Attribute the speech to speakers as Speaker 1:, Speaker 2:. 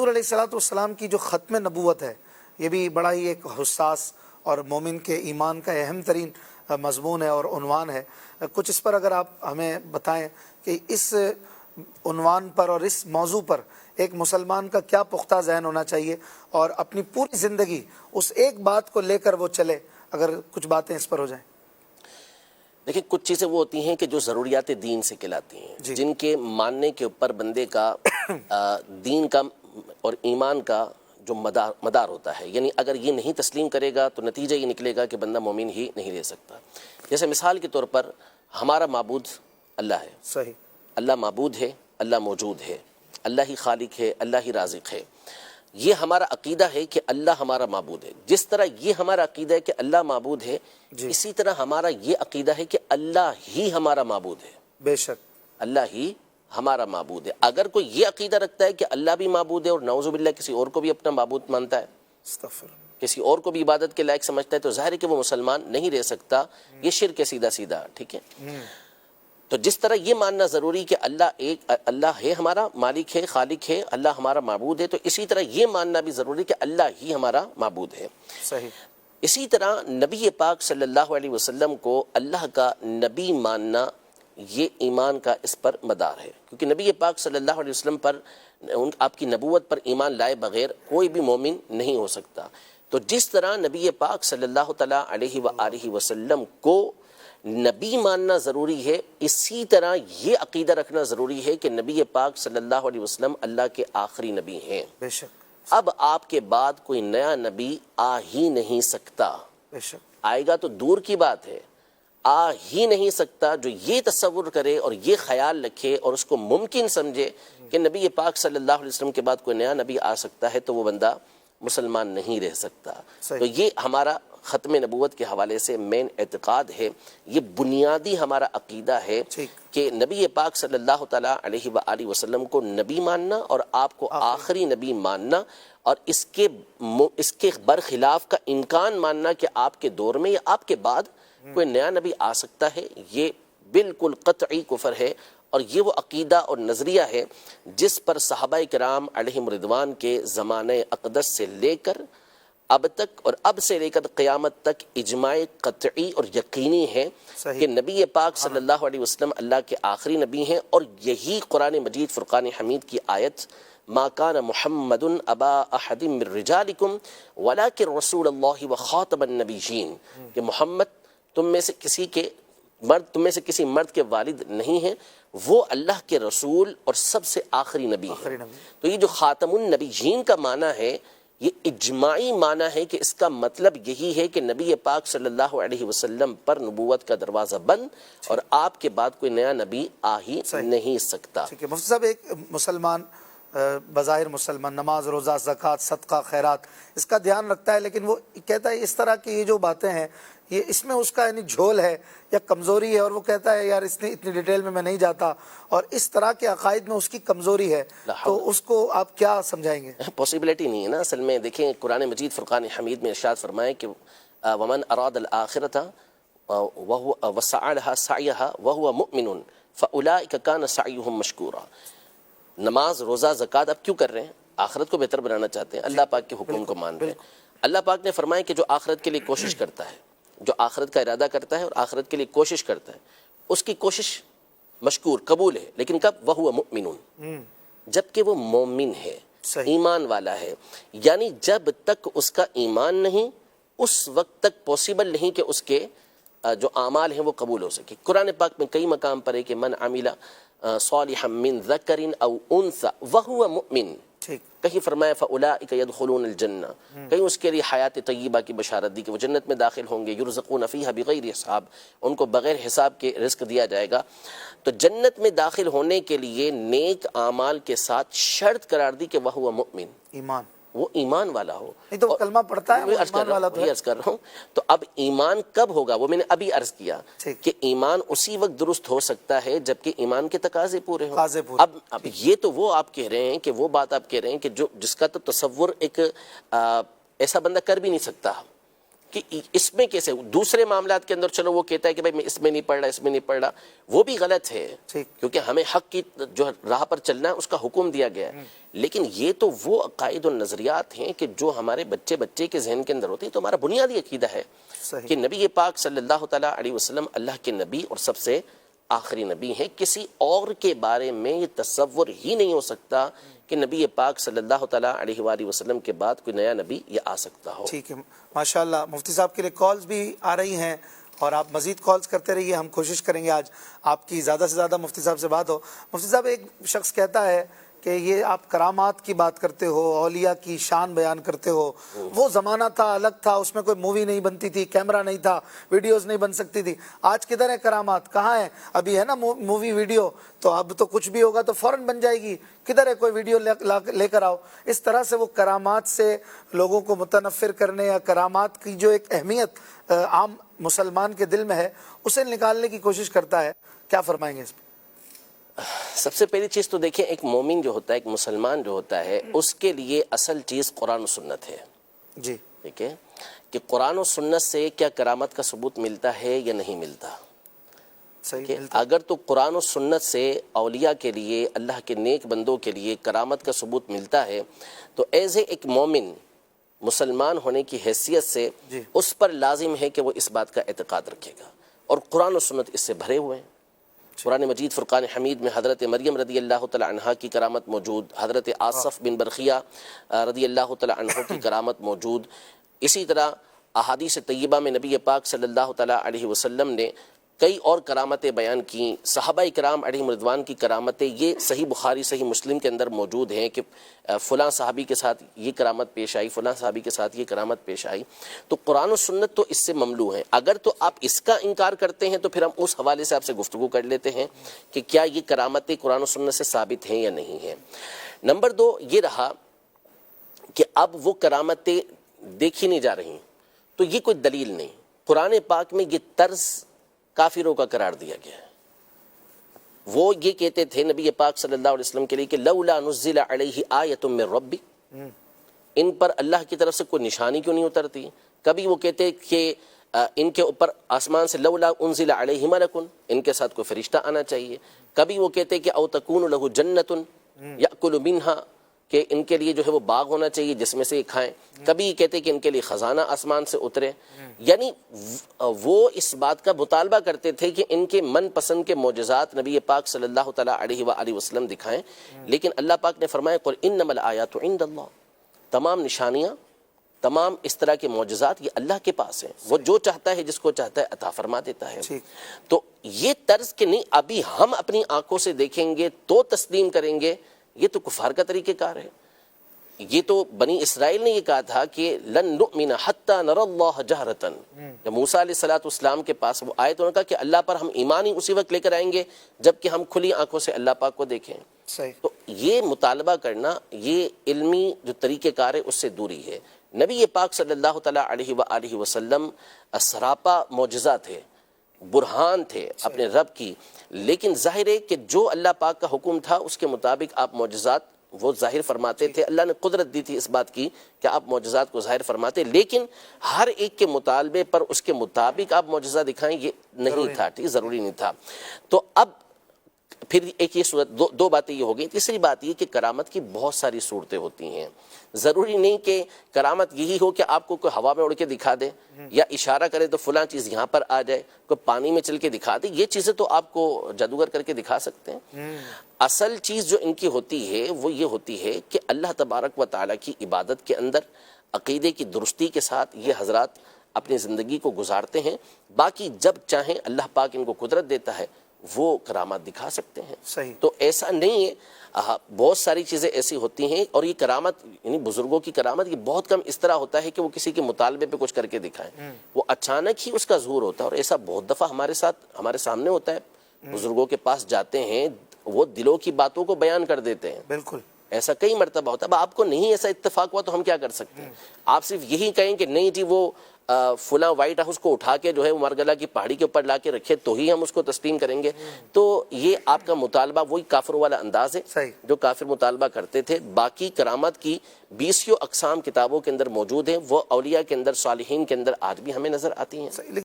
Speaker 1: حضور علیہ الصلوۃ والسلام کی جو ختم نبوت ہے یہ بھی بڑا ہی ایک حساس اور مومن کے ایمان کا اہم ترین مضمون ہے اور عنوان ہے. کچھ اس پر اگر آپ ہمیں بتائیں کہ اس عنوان پر اور اس موضوع پر ایک مسلمان کا کیا پختہ ذہن ہونا چاہیے اور اپنی پوری زندگی اس ایک بات کو لے کر وہ چلے، اگر کچھ باتیں اس پر ہو جائیں.
Speaker 2: دیکھیں، کچھ چیزیں وہ ہوتی ہیں کہ جو ضروریات دین سے کہلاتی ہیں، جن کے ماننے کے اوپر بندے کا دین کا اور ایمان کا جو مدار ہوتا ہے. یعنی اگر یہ نہیں تسلیم کرے گا تو نتیجہ یہ نکلے گا کہ بندہ مومن ہی نہیں رہ سکتا. جیسے مثال کے طور پر ہمارا معبود اللہ ہے.
Speaker 1: صحیح.
Speaker 2: اللہ معبود ہے، اللہ موجود ہے، اللہ ہی خالق ہے، اللہ ہی رازق ہے. یہ ہمارا عقیدہ ہے کہ اللہ ہمارا معبود ہے. جس طرح یہ ہمارا عقیدہ ہے کہ اللہ معبود ہے، اسی طرح ہمارا یہ عقیدہ ہے کہ اللہ ہی ہمارا معبود ہے.
Speaker 1: بے شک
Speaker 2: اللہ ہی ہمارا معبود ہے. اگر کوئی یہ عقیدہ رکھتا ہے کہ اللہ بھی معبود ہے اور نعوذ باللہ کسی اور کو بھی اپنا معبود مانتا ہے،
Speaker 1: استغفر،
Speaker 2: کسی اور کو بھی عبادت کے لائق سمجھتا ہے، تو ظاہر ہے کہ وہ مسلمان نہیں رہ سکتا. یہ شرک ہے سیدھا سیدھا. ٹھیک ہے. تو جس طرح یہ ماننا ضروری کہ اللہ ہے ہمارا مالک ہے، خالق ہے، اللہ ہمارا معبود ہے، تو اسی طرح یہ ماننا بھی ضروری کہ اللہ ہی ہمارا معبود ہے.
Speaker 1: صحیح.
Speaker 2: اسی طرح نبی پاک صلی اللہ علیہ وسلم کو اللہ کا نبی ماننا، یہ ایمان کا اس پر مدار ہے. کیونکہ نبی پاک صلی اللہ علیہ وسلم پر، آپ کی نبوت پر ایمان لائے بغیر کوئی بھی مومن نہیں ہو سکتا. تو جس طرح نبی پاک صلی اللہ تعالیٰ علیہ وآلہ وسلم کو نبی ماننا ضروری ہے، اسی طرح یہ عقیدہ رکھنا ضروری ہے کہ نبی پاک صلی اللہ علیہ وسلم اللہ کے آخری نبی ہیں.
Speaker 1: بے شک.
Speaker 2: اب آپ کے بعد کوئی نیا نبی آ ہی نہیں سکتا.
Speaker 1: بے شک.
Speaker 2: آئے گا تو دور کی بات ہے، آ ہی نہیں سکتا. جو یہ تصور کرے اور یہ خیال رکھے اور اس کو ممکن سمجھے کہ نبی پاک صلی اللہ علیہ وسلم کے بعد کوئی نیا نبی آ سکتا ہے، تو وہ بندہ مسلمان نہیں رہ سکتا. تو یہ ہمارا ختم نبوت کے حوالے سے مین اعتقاد ہے، یہ بنیادی ہمارا عقیدہ ہے کہ نبی پاک صلی اللہ تعالیٰ علیہ وآلہ وسلم کو نبی ماننا اور آپ کو آخری نبی ماننا، اور اس کے برخلاف کا امکان ماننا کہ آپ کے دور میں یا آپ کے بعد کوئی نیا نبی آ سکتا ہے، یہ بالکل قطعی کفر ہے. اور یہ وہ عقیدہ اور نظریہ ہے جس پر صحابہ کرام علیہم رضوان کے زمانہ اقدس سے لے کر اب تک اور اب سے لے کر قیامت تک اجماع قطعی اور یقینی ہے کہ نبی پاک صلی اللہ علیہ وسلم اللہ کے آخری نبی ہیں. اور یہی قرآن مجید فرقان حمید کی آیت ما کان محمد ابا احد من رجالکم ولکن رسول اللہ وخاتم النبیین، کہ محمد تم میں سے کسی مرد کے والد نہیں ہیں، وہ اللہ کے رسول اور سب سے آخری نبی ہیں. تو یہ جو خاتم النبیین کا معنی ہے، یہ اجماعی معنی ہے کہ اس کا مطلب یہی ہے کہ نبی پاک صلی اللہ علیہ وسلم پر نبوت کا دروازہ بند، اور آپ کے بعد کوئی نیا نبی آ ہی نہیں سکتا.
Speaker 1: ٹھیک ہے. مفتی صاحب، ایک مسلمان بظاہر مسلمان نماز، روزہ، زکوٰۃ، صدقہ، خیرات اس کا دھیان رکھتا ہے، لیکن وہ کہتا ہے اس طرح کی یہ جو باتیں ہیں یہ اس میں اس کا یعنی جھول ہے یا کمزوری ہے، اور وہ کہتا ہے یار اتنی ڈیٹیل میں نہیں جاتا، اور اس طرح کے عقائد میں اس کی کمزوری ہے، تو اس کو آپ کیا سمجھائیں گے؟
Speaker 2: پاسبلٹی نہیں ہے نا اصل میں. دیکھیں، قرآن مجید فرقان حمید میں ارشاد فرمائے کہ ومن اراد الآخرۃ وسعى لها سعيها وهو مؤمن فاولئك كان سعيهم مشكورا. نماز، روزہ، زکوٰۃ اب کیوں کر رہے ہیں؟ آخرت کو بہتر بنانا چاہتے ہیں، اللہ پاک کے حکم کو مان رہے ہیں. اللہ پاک نے فرمایا کہ جو آخرت کے لیے کوشش کرتا ہے، جو آخرت کا ارادہ کرتا ہے اور آخرت کے لیے کوشش کرتا ہے، اس کی کوشش مشکور، قبول ہے. لیکن کب؟ وہو مؤمن، جبکہ وہ مومن ہے، ایمان والا ہے. یعنی جب تک اس کا ایمان نہیں، اس وقت تک پاسبل نہیں کہ اس کے جو اعمال ہیں وہ قبول ہو سکے. قرآن پاک میں کئی مقام پر ہے کہ من عمل صالحا من ذکر او انثى وهو مؤمن، کہیں فرمایا فاولئک يدخلون الجنہ، کہیں اس کے لیے حیات طیبہ کی بشارت دی کہ وہ جنت میں داخل ہوں گے. یرزقون فیہا بغیر حساب، ان کو بغیر حساب کے رزق دیا جائے گا. تو جنت میں داخل ہونے کے لیے نیک اعمال کے ساتھ شرط قرار دی کہ وہو مؤمن،
Speaker 1: ایمان،
Speaker 2: وہ ایمان والا ہو.
Speaker 1: نہیں تو وہ کلمہ پڑھتا ہے، وہ ایمان والا تو ہے.
Speaker 2: عرض کر رہا ہوں. تو اب ایمان کب ہوگا؟ وہ میں نے ابھی عرض کیا کہ ایمان اسی وقت درست ہو سکتا ہے جبکہ ایمان کے تقاضے پورے ہوں. اب یہ تو وہ آپ کہہ رہے ہیں کہ وہ بات آپ کہہ رہے ہیں کہ جس کا تو تصور ایک ایسا بندہ کر بھی نہیں سکتا کہ اس میں کیسے دوسرے معاملات کے اندر چلو وہ کہتا ہے کہ بھائی میں اس میں نہیں پڑھ رہا، اس میں نہیں پڑھ رہا، وہ بھی غلط ہے، کیونکہ ہمیں حق کی جو راہ پر چلنا ہے اس کا حکم دیا گیا ہے، لیکن یہ تو وہ عقائد و نظریات ہیں کہ جو ہمارے بچے کے ذہن کے اندر ہوتے ہیں، تو ہمارا بنیادی عقیدہ ہے کہ نبی پاک صلی اللہ تعالیٰ علیہ وسلم اللہ کے نبی اور سب سے آخری نبی ہیں. کسی اور کے بارے میں یہ تصور ہی نہیں ہو سکتا کہ نبی پاک صلی اللہ تعالیٰ علیہ وآلہ وسلم کے بعد کوئی نیا نبی یہ آ سکتا ہو.
Speaker 1: ٹھیک ہے، ماشاءاللہ. مفتی صاحب کے لیے کالز بھی آ رہی ہیں اور آپ مزید کالز کرتے رہیے. ہم کوشش کریں گے آج آپ کی زیادہ سے زیادہ مفتی صاحب سے بات ہو. مفتی صاحب، ایک شخص کہتا ہے کہ یہ آپ کرامات کی بات کرتے ہو، اولیاء کی شان بیان کرتے ہو، وہ زمانہ تھا، الگ تھا، اس میں کوئی مووی نہیں بنتی تھی، کیمرہ نہیں تھا، ویڈیوز نہیں بن سکتی تھی. آج کدھر ہے کرامات؟ کہاں ہے؟ ابھی ہے نا مووی ویڈیو، تو اب تو کچھ بھی ہوگا تو فوراً بن جائے گی. کدھر ہے کوئی ویڈیو لے کر آؤ؟ اس طرح سے وہ کرامات سے لوگوں کو متنفر کرنے یا کرامات کی جو ایک اہمیت عام مسلمان کے دل میں ہے اسے نکالنے کی کوشش کرتا ہے. کیا فرمائیں گے اس پہ؟
Speaker 2: سب سے پہلی چیز تو دیکھیں، ایک مومن جو ہوتا ہے، ایک مسلمان جو ہوتا ہے، اس کے لیے اصل چیز قرآن و سنت ہے.
Speaker 1: جی
Speaker 2: ٹھیک ہے، کہ قرآن و سنت سے کیا کرامت کا ثبوت ملتا ہے یا نہیں ملتا.
Speaker 1: صحیح.
Speaker 2: اگر تو قرآن و سنت سے اولیاء کے لیے، اللہ کے نیک بندوں کے لیے کرامت کا ثبوت ملتا ہے تو ایز اے ایک مومن مسلمان ہونے کی حیثیت سے اس پر لازم ہے کہ وہ اس بات کا اعتقاد رکھے گا. اور قرآن و سنت اس سے بھرے ہوئے ہیں. قرآن مجید فرقان حمید میں حضرت مریم رضی اللہ تعالی عنہ کی کرامت موجود، حضرت آصف بن برخیہ رضی اللہ تعالی عنہ کی کرامت موجود. اسی طرح احادیث طیبہ میں نبی پاک صلی اللہ تعالی علیہ وسلم نے کئی اور کرامتیں بیان کیں. صحابہ کرام علیہم رضوان کی کرامتیں یہ صحیح بخاری صحیح مسلم کے اندر موجود ہیں کہ فلاں صحابی کے ساتھ یہ کرامت پیش آئی، فلاں صحابی کے ساتھ یہ کرامت پیش آئی. تو قرآن و سنت تو اس سے مملو ہیں. اگر تو آپ اس کا انکار کرتے ہیں تو پھر ہم اس حوالے سے آپ سے گفتگو کر لیتے ہیں کہ کیا یہ کرامتیں قرآن و سنت سے ثابت ہیں یا نہیں ہیں. نمبر 2 یہ رہا کہ اب وہ کرامتیں دیکھی نہیں جا رہی تو یہ کوئی دلیل نہیں. قرآن پاک میں یہ طرز کافروں کا قرار دیا گیا ہے. وہ یہ کہتے تھے نبی پاک صلی اللہ علیہ وسلم کے لیے کہ لولا نزل علیہ آیۃ من ربی، ان پر اللہ کی طرف سے کوئی نشانی کیوں نہیں اترتی. کبھی وہ کہتے کہ ان کے اوپر آسمان سے لولا انزل علیہ ملک، ان کے ساتھ کوئی فرشتہ آنا چاہیے. کبھی وہ کہتے کہ او تکون لہ جنۃ یأکل منہا، کہ ان کے لیے جو ہے وہ باغ ہونا چاہیے جس میں سے یہ کھائیں. کبھی کہتے کہ ان کے لیے خزانہ آسمان سے اترے. یعنی وہ اس بات کا مطالبہ کرتے تھے کہ ان کے من پسند کے معجزات نبی پاک صلی اللہ تعالیٰ علیہ وآلہ وسلم دکھائیں. لیکن اللہ پاک نے فرمایا قل انما الآیات عند اللہ، تمام نشانیاں، تمام اس طرح کے معجزات یہ اللہ کے پاس ہیں. وہ جو چاہتا ہے، جس کو چاہتا ہے عطا فرما دیتا ہے. تو یہ طرز کہ نہیں ابھی ہم اپنی آنکھوں سے دیکھیں گے تو تسلیم کریں گے، یہ تو کفار کا طریقہ کار ہے. یہ تو بنی اسرائیل نے یہ کہا تھا کہ لن نؤمن حتی نری اللہ جہرۃ. جب موسیٰ علیہ السلام کے پاس وہ آئے تو انہوں نے کہا کہ اللہ پر ہم ایمان ہی اسی وقت لے کر آئیں گے جب کہ ہم کھلی آنکھوں سے اللہ پاک کو دیکھیں. تو یہ مطالبہ کرنا، یہ علمی جو طریقہ کار ہے اس سے دوری ہے. نبی پاک صلی اللہ تعالیٰ علیہ وآلہ وسلم سراپا معجزہ تھے، برہان تھے اپنے رب کی. لیکن ظاہر ہے کہ جو اللہ پاک کا حکم تھا اس کے مطابق آپ معجزات وہ ظاہر فرماتے تھے. اللہ نے قدرت دی تھی اس بات کی کہ آپ معجزات کو ظاہر فرماتے، لیکن ہر ایک کے مطالبے پر اس کے مطابق آپ معجزہ دکھائیں یہ نہیں تھا، ٹھیک، ضروری نہیں تھا. تو اب پھر ایک یہ صورت، دو باتیں یہ ہو گئی. تیسری بات یہ کہ کرامت کی بہت ساری صورتیں ہوتی ہیں. ضروری نہیں کہ کرامت یہی ہو کہ آپ کو کوئی ہوا میں اڑ کے دکھا دے یا اشارہ کرے تو فلاں چیز یہاں پر آ جائے، کوئی پانی میں چل کے دکھا دے. یہ چیزیں تو آپ کو جادوگر کر کے دکھا سکتے ہیں. اصل چیز جو ان کی ہوتی ہے وہ یہ ہوتی ہے کہ اللہ تبارک و تعالیٰ کی عبادت کے اندر عقیدے کی درستی کے ساتھ یہ حضرات اپنی زندگی کو گزارتے ہیں. باقی جب چاہیں اللہ پاک ان کو قدرت دیتا ہے وہ کرامات دکھا سکتے ہیں.
Speaker 1: صحیح.
Speaker 2: تو ایسا نہیں ہے. بہت ساری چیزیں ایسی ہوتی ہیں اور یہ کرامت یعنی بزرگوں کی کرامت یہ بہت کم اس طرح ہوتا ہے کہ وہ کسی کے مطالبے پہ کچھ کر کے دکھائیں. وہ اچانک ہی اس کا ظہور ہوتا ہے. اور ایسا بہت دفعہ ہمارے سامنے ہوتا ہے. بزرگوں کے پاس جاتے ہیں، وہ دلوں کی باتوں کو بیان کر دیتے ہیں.
Speaker 1: بالکل
Speaker 2: ایسا کئی مرتبہ ہوتا ہے. اب آپ کو نہیں ایسا اتفاق ہوا تو ہم کیا کر سکتے ہیں؟ آپ صرف یہی کہیں کہ نہیں جی وہ فلاں وائٹ ہاؤس کو اٹھا کے جو ہے مرگلا کی پہاڑی کے اوپر لا کے رکھے تو ہی ہم اس کو تسلیم کریں گے. تو یہ آپ کا مطالبہ وہی کافروں والا انداز ہے
Speaker 1: صحیح.
Speaker 2: جو کافر مطالبہ کرتے تھے. باقی کرامت کی 20 اقسام کتابوں کے اندر موجود ہیں, وہ اولیاء کے اندر, صالحین کے اندر آج بھی ہمیں نظر آتی ہیں.